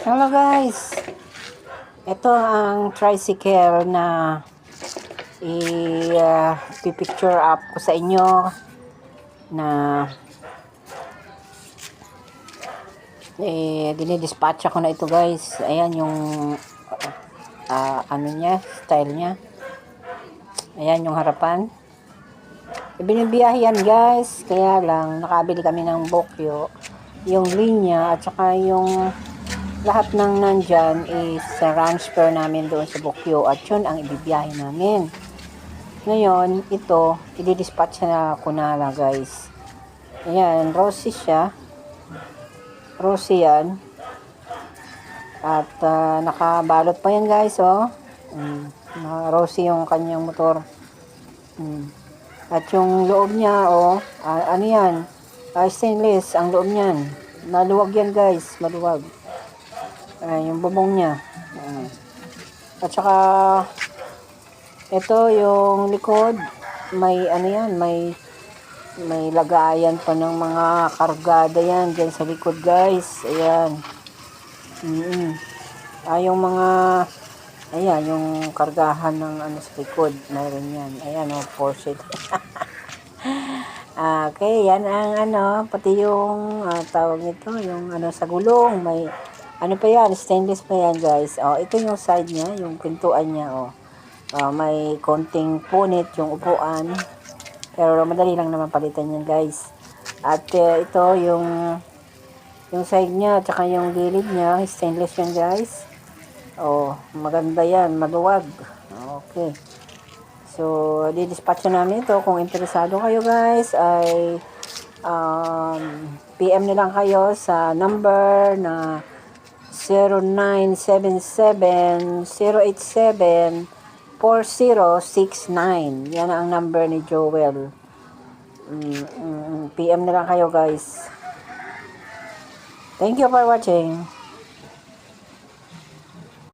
Hello guys, ito ang tricycle na i-picture up ko sa inyo na dinidispatch ako na ito guys. Ayan yung ano niya, style niya. Ayan yung harapan. Binibiyahe yan guys, kaya lang nakabili kami ng bokyo, yung linya at saka yung lahat ng nandyan is transfer namin doon sa bokyo at yun ang ibibiyahe namin. Ngayon, ito, i-dispatch na ko na lang guys. Ayan, rosy siya. Rosy yan. At nakabalot pa yan guys, oh. Rosy yung kanyang motor. At yung loob niya, oh, ano yan? Stainless, ang loob niyan. Maluwag yan guys, maluwag. Yung bubong niya. At saka ito yung likod, may ano yan, may lagayan pa ng mga kargada yan dyan sa likod guys. Ayan. Yung mga ayan, yung kargahan ng ano sa likod, mayroon yan. Ayan, oh, Porsche. Okay, yan ang ano, pati yung tawag nito, yung ano sa gulong, may ano pa yan, stainless pa yan guys. Oh, ito yung side niya, yung pintuan niya, oh. May konting punit yung upuan. Pero madali lang naman palitan yan guys. At ito yung side niya, tsaka yung gilid niya, stainless yan guys. Oh, maganda yan, maluwag. Okay. So, di-dispatch na namin ito. Kung interesado kayo guys, ay PM na lang kayo sa number na 0977-087-4069. Yan ang number ni Joel. PM na lang kayo guys. Thank you for watching.